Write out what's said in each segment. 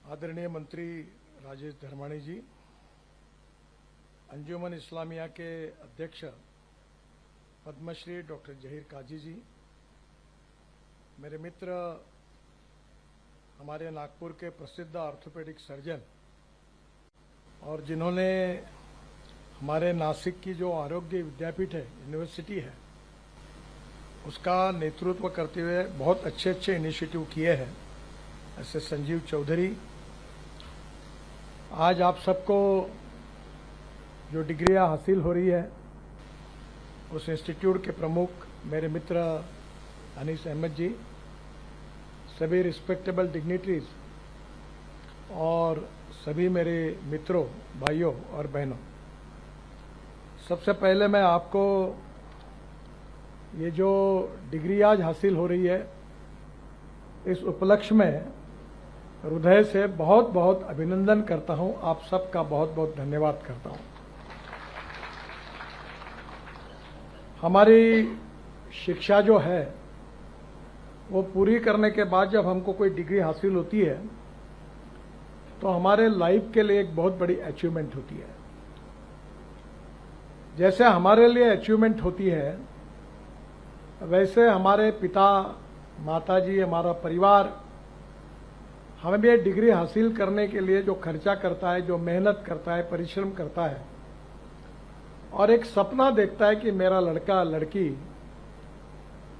आदरणीय मंत्री राजेश धर्माणी जी, अंजुमन इस्लामिया के अध्यक्ष पद्मश्री डॉक्टर जहीर काजी जी, मेरे मित्र हमारे नागपुर के प्रसिद्ध ऑर्थोपेडिक सर्जन और जिन्होंने हमारे नासिक की जो आरोग्य विद्यापीठ है, यूनिवर्सिटी है, उसका नेतृत्व करते हुए बहुत अच्छे अच्छे इनिशिएटिव किए हैं, ऐसे संजीव चौधरी। आज आप सबको जो डिग्रियां हासिल हो रही है, उस इंस्टीट्यूट के प्रमुख मेरे मित्र अनीस अहमद जी, सभी रिस्पेक्टेबल डिग्निटरीज और सभी मेरे मित्रों, भाइयों और बहनों, सबसे पहले मैं आपको ये जो डिग्री आज हासिल हो रही है, इस उपलक्ष्य में हृदय से बहुत बहुत अभिनंदन करता हूं। आप सबका बहुत बहुत धन्यवाद करता हूं। हमारी शिक्षा जो है वो पूरी करने के बाद जब हमको कोई डिग्री हासिल होती है तो हमारे लाइफ के लिए एक बहुत बड़ी अचीवमेंट होती है। जैसे हमारे लिए अचीवमेंट होती है, वैसे हमारे पिता, माताजी, हमारा परिवार हमें भी डिग्री हासिल करने के लिए जो खर्चा करता है, जो मेहनत करता है, परिश्रम करता है और एक सपना देखता है कि मेरा लड़का लड़की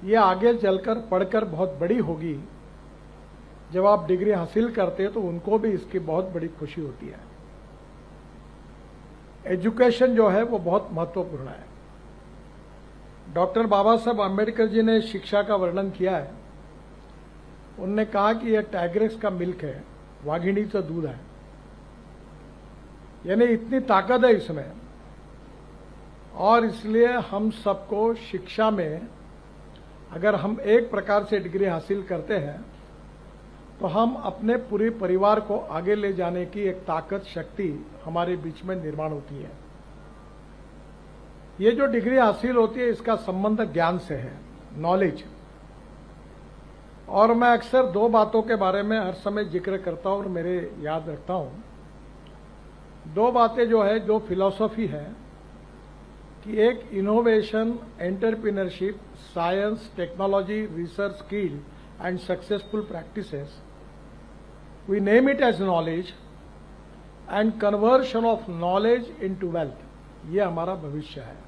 ये आगे चलकर पढ़कर बहुत बड़ी होगी। जब आप डिग्री हासिल करते हैं तो उनको भी इसकी बहुत बड़ी खुशी होती है। एजुकेशन जो है वो बहुत महत्वपूर्ण है। डॉक्टर बाबा साहब आम्बेडकर जी ने शिक्षा का वर्णन किया है। उनने कहा कि यह टाइग्रेस का मिल्क है, वाघिणीचं दूध है, यानी इतनी ताकत है इसमें। और इसलिए हम सबको शिक्षा में अगर हम एक प्रकार से डिग्री हासिल करते हैं तो हम अपने पूरे परिवार को आगे ले जाने की एक ताकत, शक्ति हमारे बीच में निर्माण होती है। ये जो डिग्री हासिल होती है इसका संबंध ज्ञान से है, नॉलेज। और मैं अक्सर दो बातों के बारे में हर समय जिक्र करता हूं और मेरे याद रखता हूं। दो बातें जो है, दो फिलॉसफी है कि एक innovation, entrepreneurship, science, technology, research, skill and successful practices, we name it as knowledge and conversion of knowledge into wealth. ये हमारा भविष्य है।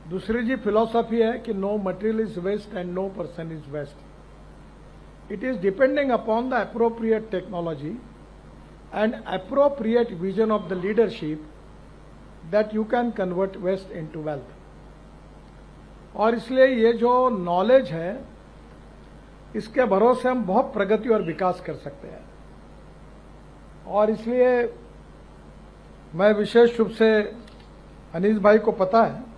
दूसरी जी फिलॉसफी है कि no material is waste and no person is waste. It is depending upon the appropriate technology and appropriate vision of the leadership that you can convert waste into wealth. और इसलिए ये जो नॉलेज है, इसके भरोसे हम बहुत प्रगति और विकास कर सकते हैं। और इसलिए मैं विशेष रूप से अनीस भाई को पता है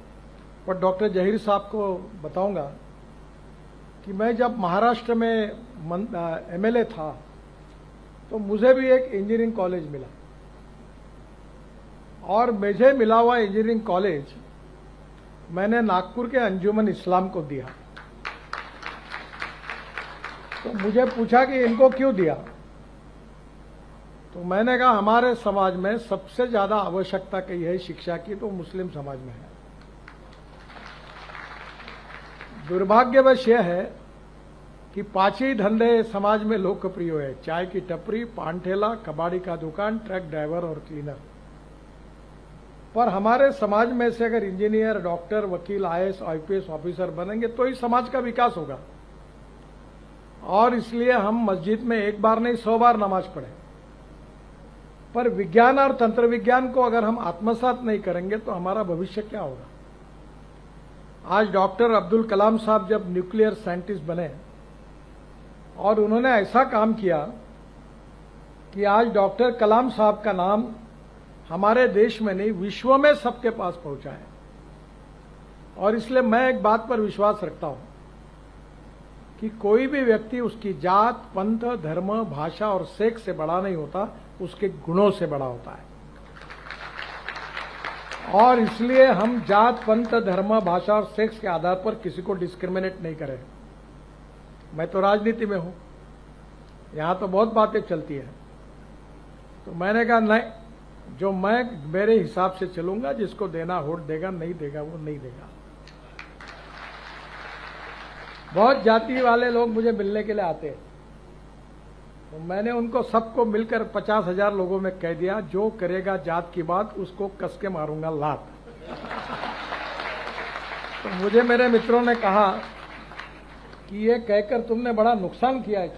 और डॉक्टर जहीर साहब को बताऊंगा कि मैं जब महाराष्ट्र में एमएलए था तो मुझे भी एक इंजीनियरिंग कॉलेज मिला और मुझे मिला हुआ इंजीनियरिंग कॉलेज मैंने नागपुर के अंजुमन इस्लाम को दिया। तो मुझे पूछा कि इनको क्यों दिया, तो मैंने कहा हमारे समाज में सबसे ज्यादा आवश्यकता कही है शिक्षा की तो मुस्लिम समाज में है। दुर्भाग्यवश यह है कि पांच ही धंधे समाज में लोकप्रिय है, चाय की टपरी, पान ठेला, कबाड़ी का दुकान, ट्रक ड्राइवर और क्लीनर। पर हमारे समाज में से अगर इंजीनियर, डॉक्टर, वकील, आईएएस, आईपीएस ऑफिसर बनेंगे तो ही समाज का विकास होगा। और इसलिए हम मस्जिद में एक बार नहीं 100 बार नमाज पढ़े, पर विज्ञान और तंत्र विज्ञान को अगर हम आत्मसात नहीं करेंगे तो हमारा भविष्य क्या होगा। आज डॉक्टर अब्दुल कलाम साहब जब न्यूक्लियर साइंटिस्ट बने और उन्होंने ऐसा काम किया कि आज डॉक्टर कलाम साहब का नाम हमारे देश में नहीं, विश्व में सबके पास पहुंचा है। और इसलिए मैं एक बात पर विश्वास रखता हूं कि कोई भी व्यक्ति उसकी जात, पंथ, धर्म, भाषा और सेक्स से बड़ा नहीं होता, उसके गुणों से बड़ा होता है। और इसलिए हम जात, पंथ, धर्म, भाषा और सेक्स के आधार पर किसी को डिस्क्रिमिनेट नहीं करें। मैं तो राजनीति में हूं, यहां तो बहुत बातें चलती है। तो मैंने कहा नहीं, जो मैं मेरे हिसाब से चलूंगा, जिसको देना वोट देगा, नहीं देगा वो नहीं देगा। बहुत जाति वाले लोग मुझे मिलने के लिए आते हैं, तो मैंने उनको सबको मिलकर 50,000 लोगों में कह दिया, जो करेगा जात की बात उसको कस के मारूंगा लात। तो मुझे मेरे मित्रों ने कहा कि ये कहकर तुमने बड़ा नुकसान किया है।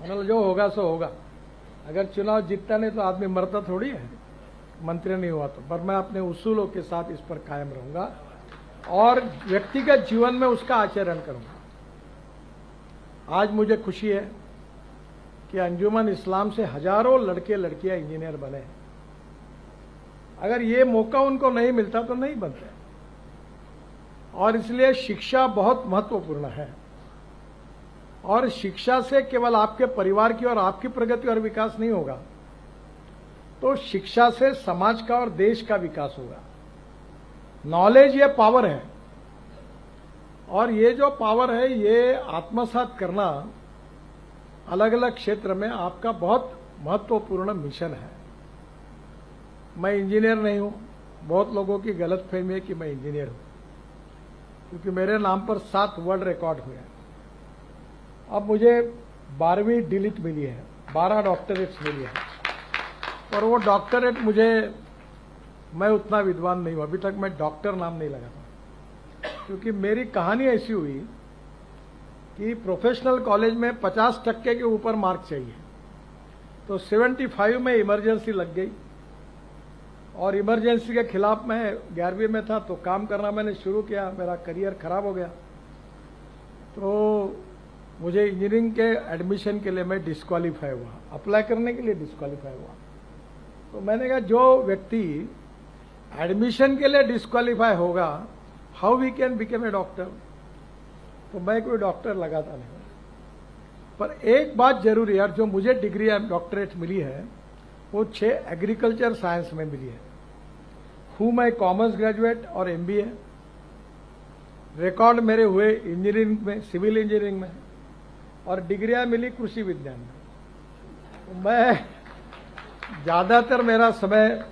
मैंने जो होगा सो होगा, अगर चुनाव जीतता नहीं तो आदमी मरता थोड़ी है, मंत्री नहीं हुआ तो। पर मैं अपने उसूलों के साथ इस पर कायम रहूंगा और व्यक्तिगत जीवन में उसका आचरण करूंगा। आज मुझे खुशी है कि अंजुमन इस्लाम से हजारों लड़के लड़कियां इंजीनियर बने। अगर ये मौका उनको नहीं मिलता तो नहीं बनते, और इसलिए शिक्षा बहुत महत्वपूर्ण है। और शिक्षा से केवल आपके परिवार की और आपकी प्रगति और विकास नहीं होगा, तो शिक्षा से समाज का और देश का विकास होगा। नॉलेज ये पावर है, और ये जो पावर है ये आत्मसात करना अलग अलग क्षेत्र में आपका बहुत महत्वपूर्ण मिशन है। मैं इंजीनियर नहीं हूं, बहुत लोगों की गलतफहमी है कि मैं इंजीनियर हूं, क्योंकि मेरे नाम पर 7 वर्ल्ड रिकॉर्ड हुए हैं। अब मुझे 12वीं डिलीट मिली है, 12 डॉक्टरेट्स मिली है, पर वो डॉक्टरेट मैं उतना विद्वान नहीं हूं। अभी तक मैं डॉक्टर नाम नहीं लगा था, क्योंकि मेरी कहानी ऐसी हुई कि प्रोफेशनल कॉलेज में 50% के ऊपर मार्क चाहिए, तो 75 में इमरजेंसी लग गई, और इमरजेंसी के खिलाफ मैं 11वीं में था, तो काम करना मैंने शुरू किया। मेरा करियर खराब हो गया, तो मुझे इंजीनियरिंग के एडमिशन के लिए मैं डिस्क्वालीफाई हुआ, अप्लाई करने के लिए डिस्क्वालीफाई हुआ। तो मैंने कहा जो व्यक्ति एडमिशन के लिए डिस्क्वालीफाई होगा, how we can become a doctor. तो मैं कोई डॉक्टर लगाता नहीं। पर एक बात जरूर है यार, जो मुझे डिग्री डॉक्टरेट मिली है वो 6 एग्रीकल्चर साइंस में मिली है। हूं मैं कॉमर्स ग्रेजुएट और MBA। रिकॉर्ड मेरे हुए इंजीनियरिंग में, सिविल इंजीनियरिंग में, और डिग्रियां मिली कृषि विज्ञान में। तो मैं ज्यादातर मेरा समय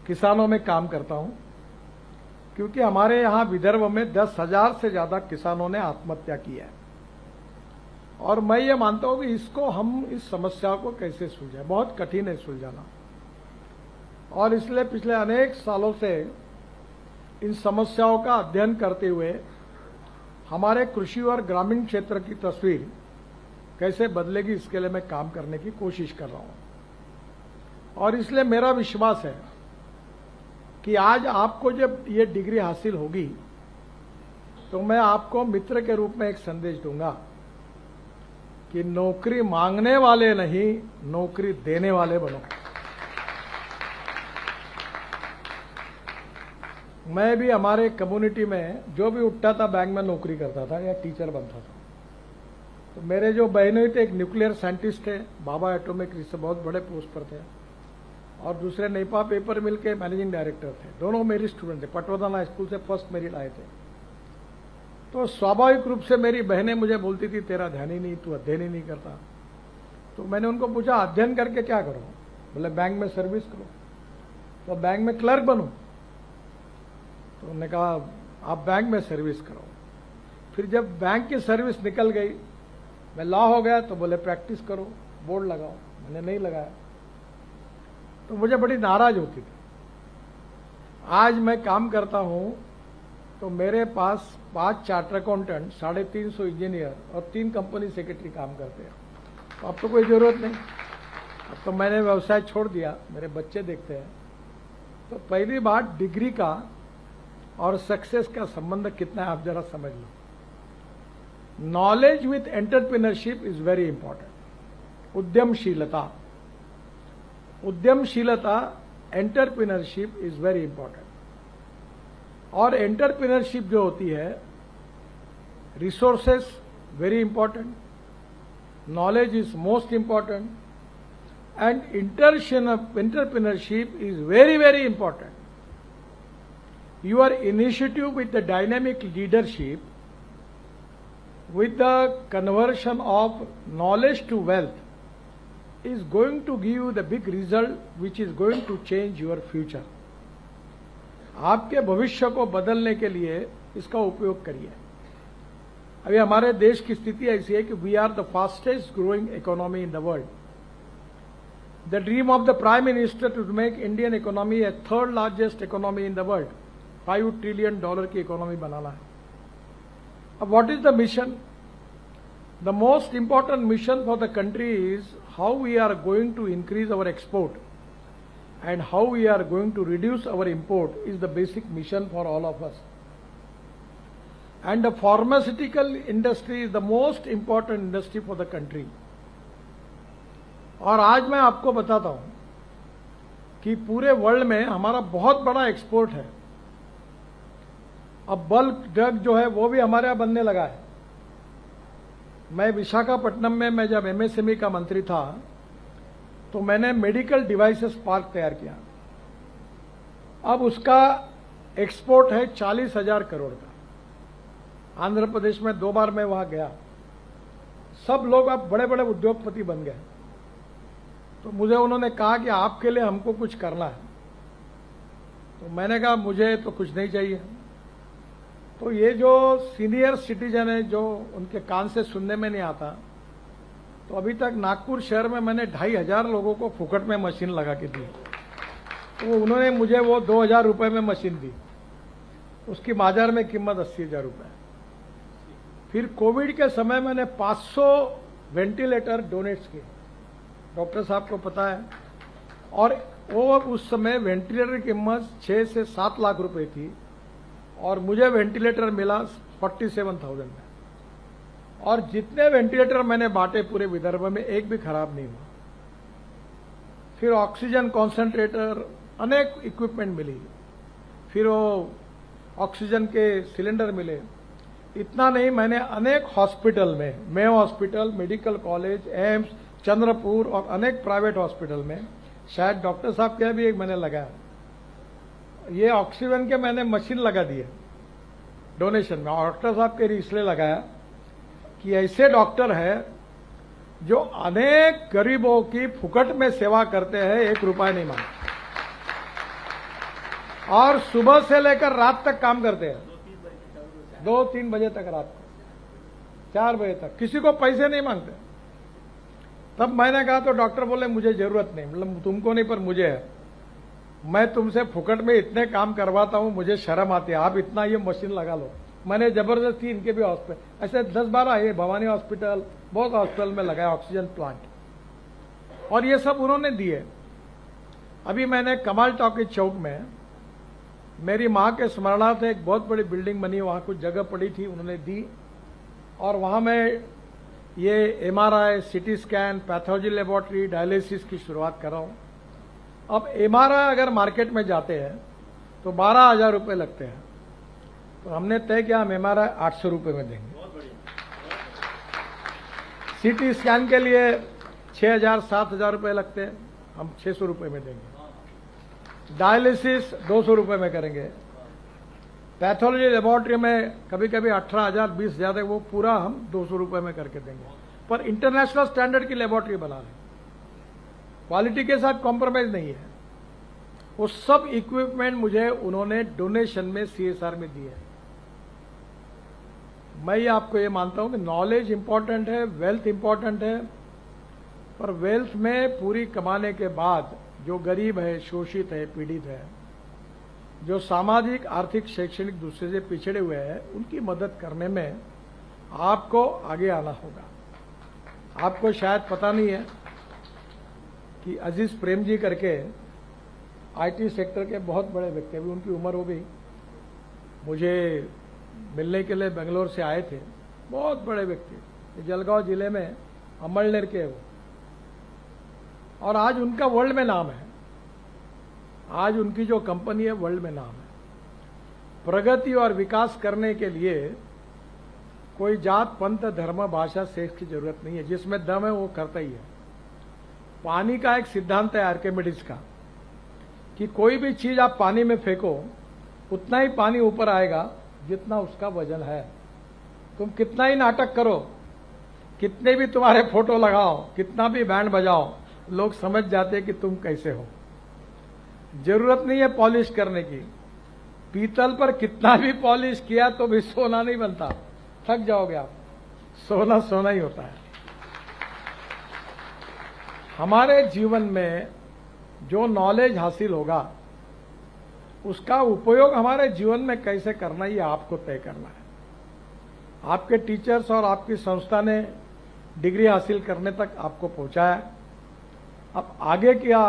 किसानों में काम करता हूं, क्योंकि हमारे यहां विदर्भ में 10,000 से ज्यादा किसानों ने आत्महत्या की है, और मैं ये मानता हूं कि इसको हम इस समस्या को कैसे सुलझाएं, बहुत कठिन है सुलझाना। और इसलिए पिछले अनेक सालों से इन समस्याओं का अध्ययन करते हुए हमारे कृषि और ग्रामीण क्षेत्र की तस्वीर कैसे बदलेगी, इसके लिए मैं काम करने की कोशिश कर रहा हूं। और इसलिए मेरा विश्वास है कि आज आपको जब ये डिग्री हासिल होगी, तो मैं आपको मित्र के रूप में एक संदेश दूंगा कि नौकरी मांगने वाले नहीं, नौकरी देने वाले बनो। मैं भी हमारे कम्युनिटी में जो भी उठता था बैंक में नौकरी करता था या टीचर बनता था। तो मेरे जो बहनों थे, एक न्यूक्लियर साइंटिस्ट थे, बाबा एटॉमिक रिसर्च, बहुत बड़े पोस्ट पर थे, और दूसरे नेपा पेपर मिल के मैनेजिंग डायरेक्टर थे। दोनों मेरी स्टूडेंट थे, पटवर्धन स्कूल से फर्स्ट मेरिट आए थे। तो स्वाभाविक रूप से मेरी बहनें मुझे बोलती थी, तेरा ध्यान ही नहीं, तू अध्ययन ही नहीं करता। तो मैंने उनको पूछा, अध्ययन करके क्या करो? बोले बैंक में सर्विस करो। तो बैंक में क्लर्क बनो। तो उन्होंने कहा आप बैंक में सर्विस करो। फिर जब बैंक की सर्विस निकल गई, मैं लॉ हो गया, तो बोले प्रैक्टिस करो, बोर्ड लगाओ। मैंने नहीं लगाया, तो मुझे बड़ी नाराज होती थी। आज मैं काम करता हूं तो मेरे पास 5 चार्टर अकाउंटेंट, 350 इंजीनियर और 3 कंपनी सेक्रेटरी काम करते हैं। तो अब तो कोई जरूरत नहीं, अब तो मैंने व्यवसाय छोड़ दिया, मेरे बच्चे देखते हैं। तो पहली बात, डिग्री का और सक्सेस का संबंध कितना है आप जरा समझ लो। Knowledge with entrepreneurship is very important. उद्यमशीलता, एंटरप्रेन्योरशिप इज वेरी इंपॉर्टेंट। और एंटरप्रेन्योरशिप जो होती है, resources very important, knowledge is most important, and entrepreneurship is very very important. Your initiative with the dynamic leadership with the conversion of knowledge to wealth is going to give you the big result which is going to change your future. आपके भविष्य को बदलने के लिए इसका उपयोग करिए। अभी हमारे देश की स्थिति ऐसी है कि we are the fastest growing economy in the world. The dream of the prime minister to make Indian economy a third largest economy in the world, $5 trillion की इकोनॉमी बनाना है। अब what is the mission? The most important mission for the country is how we are going to increase our export and how we are going to reduce our import is the basic mission for all of us. And the pharmaceutical industry is the most important industry for the country. और आज मैं आपको बताता हूं कि पूरे world में हमारा बहुत बड़ा एक्सपोर्ट है। अब बल्क ड्रग जो है वो भी हमारे यहां बनने लगा है। मैं विशाखापट्टनम में मैं जब एमएसएमई का मंत्री था तो मैंने मेडिकल डिवाइसेस पार्क तैयार किया। अब उसका एक्सपोर्ट है 40,000 करोड़ का। आंध्र प्रदेश में 2 बार मैं वहां गया। सब लोग अब बड़े बड़े उद्योगपति बन गए। तो मुझे उन्होंने कहा कि आपके लिए हमको कुछ करना है। तो मैंने कहा मुझे तो कुछ नहीं चाहिए। तो ये जो सीनियर सिटीजन है जो उनके कान से सुनने में नहीं आता, तो अभी तक नागपुर शहर में मैंने 2,500 लोगों को फुकट में मशीन लगा के दी। तो उन्होंने मुझे वो 2,000 रुपए में मशीन दी। उसकी बाजार में कीमत 80,000 रुपए। फिर कोविड के समय मैंने 500 वेंटिलेटर डोनेट्स किए। डॉक्टर साहब को पता है। और वो उस समय वेंटिलेटर की कीमत 6 से 7 लाख रुपए थी और मुझे वेंटिलेटर मिला 47,000 में। और जितने वेंटिलेटर मैंने बांटे पूरे विदर्भ में एक भी खराब नहीं हुआ। फिर ऑक्सीजन कॉन्सेंट्रेटर, अनेक इक्विपमेंट मिली। फिर वो ऑक्सीजन के सिलेंडर मिले। इतना नहीं, मैंने अनेक हॉस्पिटल में, Mayo hospital, medical college, AIIMS, Chandrapur और अनेक प्राइवेट हॉस्पिटल में, शायद डॉक्टर साहब के भी एक मैंने लगाया। ये ऑक्सीजन के मैंने मशीन लगा दिए डोनेशन में। डॉक्टर साहब के लिए इसलिए लगाया कि ऐसे डॉक्टर है जो अनेक गरीबों की फुकट में सेवा करते हैं, 1 रुपया नहीं मांगते और सुबह से लेकर रात तक काम करते हैं। 2-3 बजे तक, रात को 4 बजे तक, किसी को पैसे नहीं मांगते। तब मैंने कहा तो डॉक्टर बोले मुझे जरूरत नहीं, मतलब तुमको नहीं पर मुझे है। मैं तुमसे फुकट में इतने काम करवाता हूं, मुझे शर्म आती है, आप इतना ये मशीन लगा लो। मैंने जबरदस्ती इनके भी हॉस्पिटल, ऐसे 10-12 है, भवानी हॉस्पिटल, बहुत हॉस्पिटल में लगाया ऑक्सीजन प्लांट। और ये सब उन्होंने दिए। अभी मैंने कमाल टॉकीज चौक में मेरी मां के स्मरणार्थ एक बहुत बड़ी बिल्डिंग बनी, वहां कुछ जगह पड़ी थी, उन्होंने दी। और वहां मैं ये MRI, CT scan, pathology laboratory, dialysis की शुरुआत कर रहा हूं। अब MRI अगर मार्केट में जाते हैं तो 12,000 रुपए लगते हैं। तो हमने तय किया हम MRI 800 रुपए में देंगे। CT स्कैन के लिए 6,000-7,000 रुपए लगते हैं, हम 600 रुपए में देंगे। डायलिसिस 200 रुपए में करेंगे। पैथोलॉजी लेबोरेटरी में कभी कभी 18,000, 20,000, वो पूरा हम 200 रुपए में करके देंगे। पर इंटरनेशनल स्टैंडर्ड की लेबोरेटरी बना रहे हैं, क्वालिटी के साथ कॉम्प्रोमाइज नहीं है। वो सब इक्विपमेंट मुझे उन्होंने डोनेशन में CSR में दिए। मैं ये आपको ये मानता हूं कि नॉलेज इंपॉर्टेंट है, वेल्थ इंपॉर्टेंट है, पर वेल्थ में पूरी कमाने के बाद जो गरीब है, शोषित है, पीड़ित है, जो सामाजिक, आर्थिक, शैक्षणिक दूसरे से पिछड़े हुए हैं, उनकी मदद करने में आपको आगे आना होगा। आपको शायद पता नहीं है कि अजीज प्रेम जी करके IT सेक्टर के बहुत बड़े व्यक्ति, अभी उनकी उम्र हो गई, मुझे मिलने के लिए बेंगलोर से आए थे। बहुत बड़े व्यक्ति, जलगांव जिले में अमलनेर के वो, और आज उनका वर्ल्ड में नाम है। आज उनकी जो कंपनी है वर्ल्ड में नाम है। प्रगति और विकास करने के लिए कोई जात, पंथ, धर्म, भाषा, सेक्स की जरूरत नहीं है। जिसमें दम है वो करता ही है। पानी का एक सिद्धांत है आर्किमिडीज का कि कोई भी चीज आप पानी में फेंको उतना ही पानी ऊपर आएगा जितना उसका वजन है। तुम कितना ही नाटक करो, कितने भी तुम्हारे फोटो लगाओ, कितना भी बैंड बजाओ, लोग समझ जाते कि तुम कैसे हो। जरूरत नहीं है पॉलिश करने की। पीतल पर कितना भी पॉलिश किया तो भी सोना नहीं बनता, थक जाओगे आप। सोना सोना ही होता है। हमारे जीवन में जो नॉलेज हासिल होगा उसका उपयोग हमारे जीवन में कैसे करना, ये आपको तय करना है। आपके टीचर्स और आपकी संस्था ने डिग्री हासिल करने तक आपको पहुंचाया। अब आगे क्या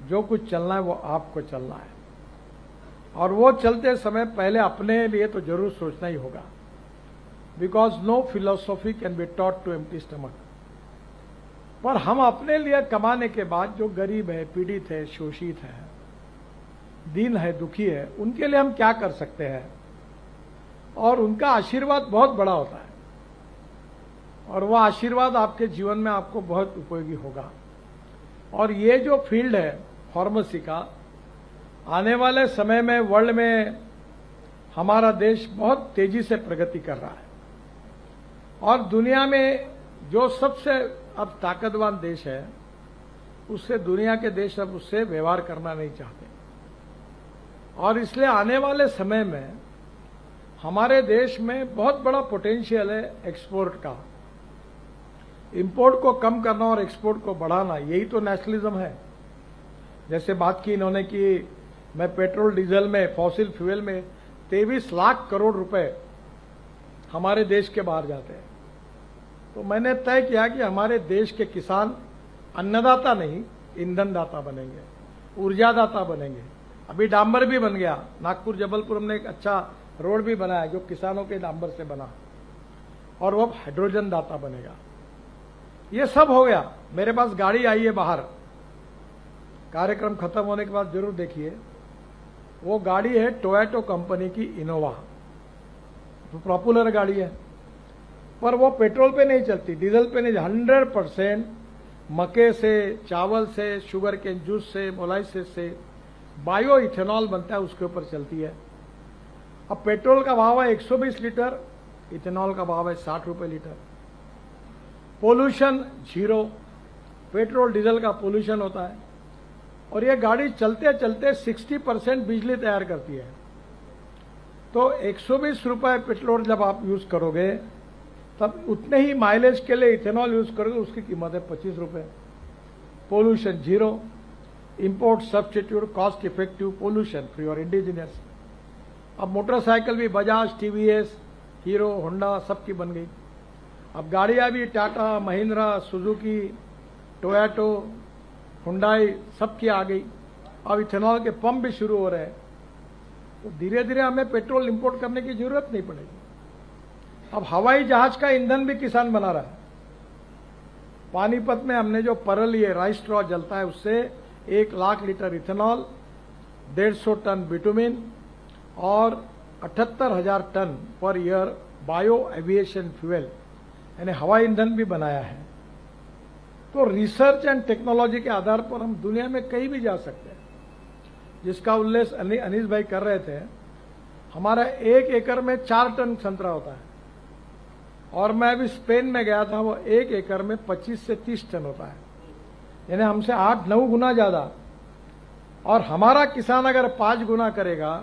जो कुछ चलना है वो आपको चलना है, और वो चलते समय पहले अपने लिए तो जरूर सोचना ही होगा। Because no philosophy can be taught to empty stomach. पर हम अपने लिए कमाने के बाद जो गरीब है, पीड़ित है, शोषित है, दीन है, दुखी है, उनके लिए हम क्या कर सकते हैं, और उनका आशीर्वाद बहुत बड़ा होता है, और वह आशीर्वाद आपके जीवन में आपको बहुत उपयोगी होगा। और ये जो फील्ड है फार्मेसी का, आने वाले समय में वर्ल्ड में हमारा देश बहुत तेजी से प्रगति कर रहा है, और दुनिया में जो सबसे अब ताकतवान देश है उससे दुनिया के देश अब उससे व्यवहार करना नहीं चाहते। और इसलिए आने वाले समय में हमारे देश में बहुत बड़ा पोटेंशियल है एक्सपोर्ट का। इंपोर्ट को कम करना और एक्सपोर्ट को बढ़ाना, यही तो नेशनलिज्म है। जैसे बात की इन्होंने कि मैं पेट्रोल डीजल में, फॉसिल फ्यूल में 23 लाख करोड़ रुपए हमारे देश के बाहर जाते हैं। तो मैंने तय किया कि हमारे देश के किसान अन्नदाता नहीं, ईंधनदाता बनेंगे, ऊर्जादाता बनेंगे। अभी डांबर भी बन गया, नागपुर जबलपुर हमने एक अच्छा रोड भी बनाया जो किसानों के डांबर से बना, और वो हाइड्रोजन दाता बनेगा। ये सब हो गया। मेरे पास गाड़ी आई है बाहर, कार्यक्रम खत्म होने के बाद जरूर देखिए। वो गाड़ी है टोयोटा कंपनी की इनोवा, तो पॉपुलर गाड़ी है, पर वो पेट्रोल पे नहीं चलती, डीजल पे नहीं। 100% मक्के से, चावल से, शुगर के जूस से, मोलाइसिस से बायो इथेनॉल बनता है, उसके ऊपर चलती है। अब पेट्रोल का भाव है 120 लीटर, इथेनॉल का भाव है 60 रुपए litre. Pollution zero, petrol diesel का पोल्यूशन होता है। और ये गाड़ी चलते चलते 60% बिजली तैयार करती है। तो 120 रुपए पेट्रोल जब आप यूज करोगे तब उतने ही माइलेज के लिए इथेनॉल यूज करोगे, उसकी कीमत है 25 रुपए। Pollution zero, import substitute, cost effective, pollution free और इंडिजिनियस। अब मोटरसाइकिल भी बजाज, टीवीएस, हीरो, होंडा सबकी बन गई। अब गाड़ियां भी Tata, Mahindra, Suzuki, Toyota, Hyundai सबकी आ गई। अब इथेनॉल के पंप भी शुरू हो रहे हैं। तो धीरे धीरे हमें पेट्रोल इंपोर्ट करने की जरूरत नहीं पड़ेगी। अब हवाई जहाज का ईंधन भी किसान बना रहा है। पानीपत में हमने जो परल, ये राइस स्ट्रॉ जलता है, उससे 1 lakh litre ethanol, 150 tonne bitumen और 78,000 ton per year bio aviation fuel यानी हवाई ईंधन भी बनाया है। तो रिसर्च एंड टेक्नोलॉजी के आधार पर हम दुनिया में कहीं भी जा सकते हैं, जिसका उल्लेख अनीस भाई कर रहे थे। हमारा 1 एकड़ में 4 टन संतरा होता है, और मैं अभी स्पेन में गया था, वो 1 एकड़ में 25 से 30 टन होता है, यानी हमसे 8-9 गुना ज्यादा। और हमारा किसान अगर 5 गुना करेगा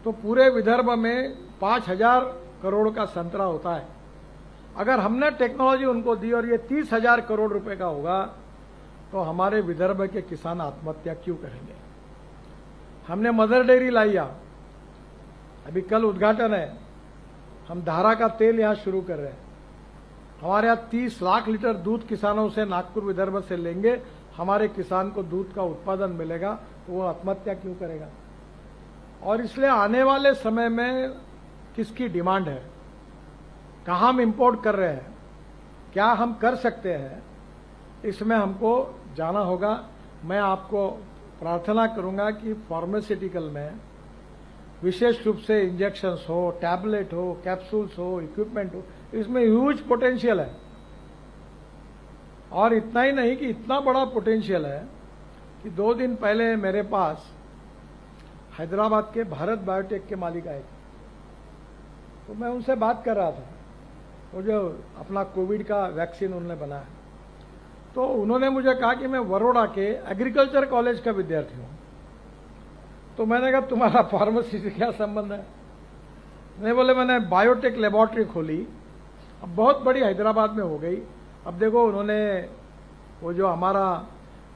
तो पूरे विदर्भ में 5,000 करोड़ का संतरा होता है। अगर हमने टेक्नोलॉजी उनको दी और ये 30,000 करोड़ रुपए का होगा, तो हमारे विदर्भ के किसान आत्महत्या क्यों करेंगे। हमने मदर डेयरी लाइया, अभी कल उद्घाटन है। हम धारा का तेल यहां शुरू कर रहे हैं। हमारे यहां 30 लाख लीटर दूध किसानों से नागपुर विदर्भ से लेंगे। हमारे किसान को दूध का उत्पादन मिलेगा, तो वो आत्महत्या क्यों करेगा। और इसलिए आने वाले समय में किसकी डिमांड है, कहां हम इंपोर्ट कर रहे हैं, क्या हम कर सकते हैं, इसमें हमको जाना होगा। मैं आपको प्रार्थना करूंगा कि फार्मास्यूटिकल में विशेष रूप से इंजेक्शंस हो, टैबलेट हो, कैप्सूल्स हो, इक्विपमेंट हो, इसमें ह्यूज पोटेंशियल है। और इतना ही नहीं कि इतना बड़ा पोटेंशियल है कि 2 दिन पहले मेरे पास हैदराबाद के भारत बायोटेक के मालिक आए। तो मैं उनसे बात कर रहा था, वो जो अपना कोविड का वैक्सीन उन्होंने बनाया, तो उन्होंने मुझे कहा कि मैं बड़ौदा के एग्रीकल्चर कॉलेज का विद्यार्थी हूँ। तो मैंने कहा तुम्हारा फार्मेसी से क्या संबंध है? नहीं, बोले मैंने बायोटेक लेबोरेटरी खोली, अब बहुत बड़ी हैदराबाद में हो गई। अब देखो उन्होंने वो जो हमारा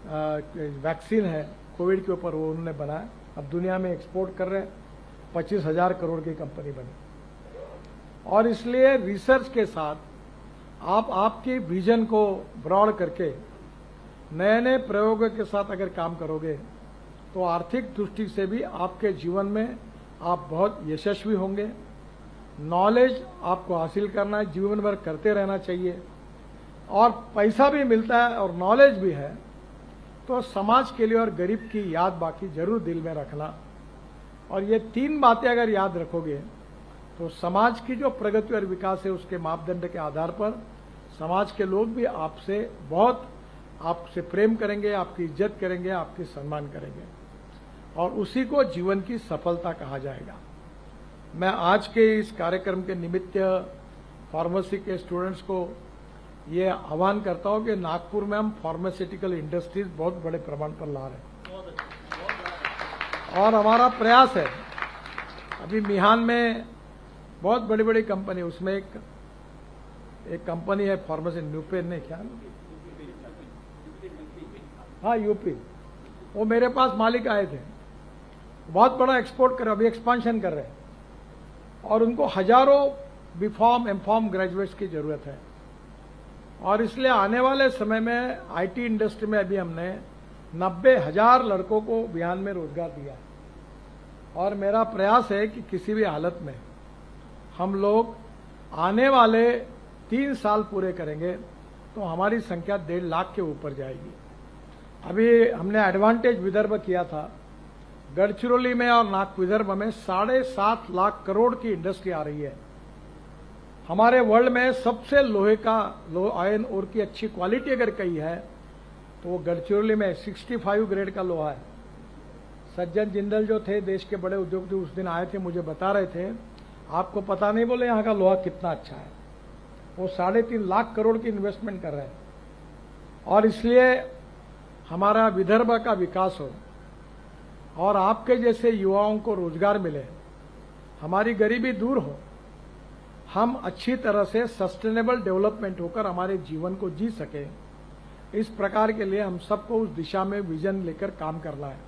वैक्सीन है कोविड के ऊपर वो उन्होंने बनाया, अब दुनिया में एक्सपोर्ट कर रहे हैं, 25,000 करोड़ की कंपनी बनी। और इसलिए रिसर्च के साथ आप आपकी विजन को ब्रॉड करके नए नए प्रयोगों के साथ अगर काम करोगे तो आर्थिक दृष्टि से भी आपके जीवन में आप बहुत यशस्वी होंगे। नॉलेज आपको हासिल करना है, जीवन भर करते रहना चाहिए, और पैसा भी मिलता है और नॉलेज भी है, तो समाज के लिए और गरीब की याद बाकी जरूर दिल में रखना। और ये 3 बातें अगर याद रखोगे तो समाज की जो प्रगति और विकास है उसके मापदंड के आधार पर समाज के लोग भी आपसे प्रेम करेंगे, आपकी इज्जत करेंगे, आपकी सम्मान करेंगे, और उसी को जीवन की सफलता कहा जाएगा। मैं आज के इस कार्यक्रम के निमित्त फार्मेसी के स्टूडेंट्स को ये आह्वान करता हूं कि नागपुर में हम फार्मास्यूटिकल इंडस्ट्रीज बहुत बड़े प्रमाण पर ला रहे हैं, और हमारा प्रयास है। अभी मिहान में बहुत बड़ी बड़ी कंपनी, उसमें एक कंपनी है फार्मेसी, न्यूपेन ने क्या, हाँ यूपी, वो मेरे पास मालिक आए थे, बहुत बड़ा एक्सपोर्ट कर, अभी एक्सपांशन कर रहे हैं, और उनको हजारों बीफॉर्म एमफॉर्म ग्रेजुएट्स की जरूरत है। और इसलिए आने वाले समय में आईटी इंडस्ट्री में अभी हमने 90,000 लड़कों को बिहार में रोजगार दिया है, और मेरा प्रयास है कि किसी भी हालत में हम लोग आने वाले 3 साल पूरे करेंगे तो हमारी संख्या 1.5 लाख के ऊपर जाएगी। अभी हमने एडवांटेज विदर्भ किया था, गढ़चिरौली में और नाग विदर्भ में 7.5 लाख करोड़ की इंडस्ट्री आ रही है। हमारे वर्ल्ड में सबसे लो आयरन ओर की अच्छी क्वालिटी अगर कही है तो वो गढ़चिरौली में 65 ग्रेड का लोहा है। सज्जन जिंदल जो थे देश के बड़े उद्योगपति, उस दिन आए थे, मुझे बता रहे थे आपको पता नहीं, बोले यहाँ का लोहा कितना अच्छा है। वो 3.5 लाख करोड़ की इन्वेस्टमेंट कर रहे हैं, और इसलिए हमारा विदर्भ का विकास हो और आपके जैसे युवाओं को रोजगार मिले, हमारी गरीबी दूर हो, हम अच्छी तरह से सस्टेनेबल डेवलपमेंट होकर हमारे जीवन को जी सके, इस प्रकार के लिए हम सबको उस दिशा में विजन लेकर काम करना है।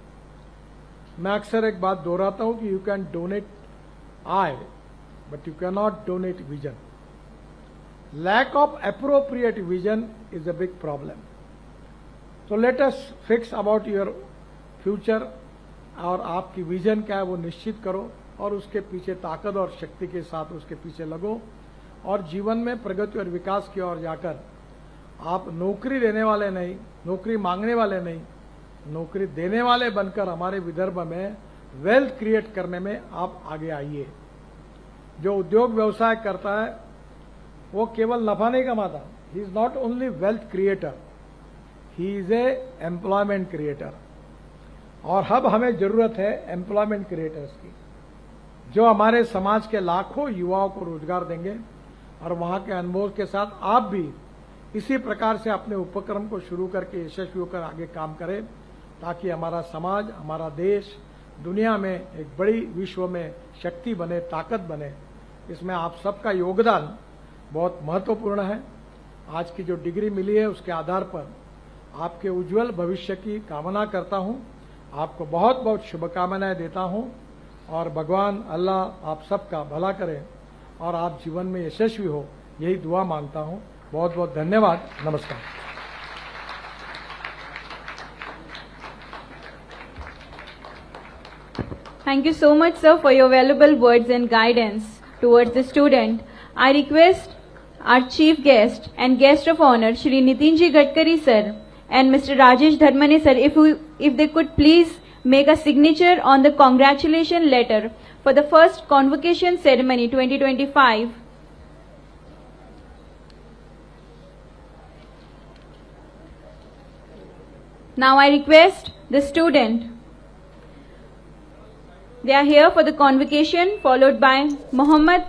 मैं अक्सर एक बात दोहराता हूं कि you can donate eye but you can not donate vision. Lack of appropriate vision is a big problem. तो let us fix about your future, और आपकी विजन क्या है वो निश्चित करो, और उसके पीछे ताकत और शक्ति के साथ उसके पीछे लगो, और जीवन में प्रगति और विकास की ओर जाकर आप नौकरी देने वाले नहीं, नौकरी मांगने वाले नहीं, नौकरी देने वाले बनकर हमारे विदर्भ में वेल्थ क्रिएट करने में आप आगे आइए। जो उद्योग व्यवसाय करता है वो केवल नफा नहीं कमाता, he is not only wealth creator, he is a employment creator. और अब हमें जरूरत है एम्प्लॉयमेंट क्रिएटर्स की, जो हमारे समाज के लाखों युवाओं को रोजगार देंगे, और वहां के अनुभव के साथ आप भी इसी प्रकार से अपने उपक्रम को शुरू करके यशस्वी होकर आगे काम करें, ताकि हमारा समाज, हमारा देश दुनिया में एक बड़ी विश्व में शक्ति बने, ताकत बने। इसमें आप सबका योगदान बहुत महत्वपूर्ण है। आज की जो डिग्री मिली है उसके आधार पर आपके उज्जवल भविष्य की कामना करता हूं। आपको बहुत बहुत शुभकामनाएं देता हूं, और भगवान अल्लाह आप सबका भला करे और आप जीवन में यशस्वी हो, यही दुआ मांगता हूं। बहुत बहुत धन्यवाद। नमस्कार। Thank you so much, sir, for your valuable words and guidance towards the student. I request our chief guest and guest of honor, Shri Nitinji Gadkari sir and Mr. Rajesh Dharmane sir, if they could please make a signature on the congratulation letter for the first convocation ceremony 2025. Now I request the student. They are here for the convocation, followed by Mohammed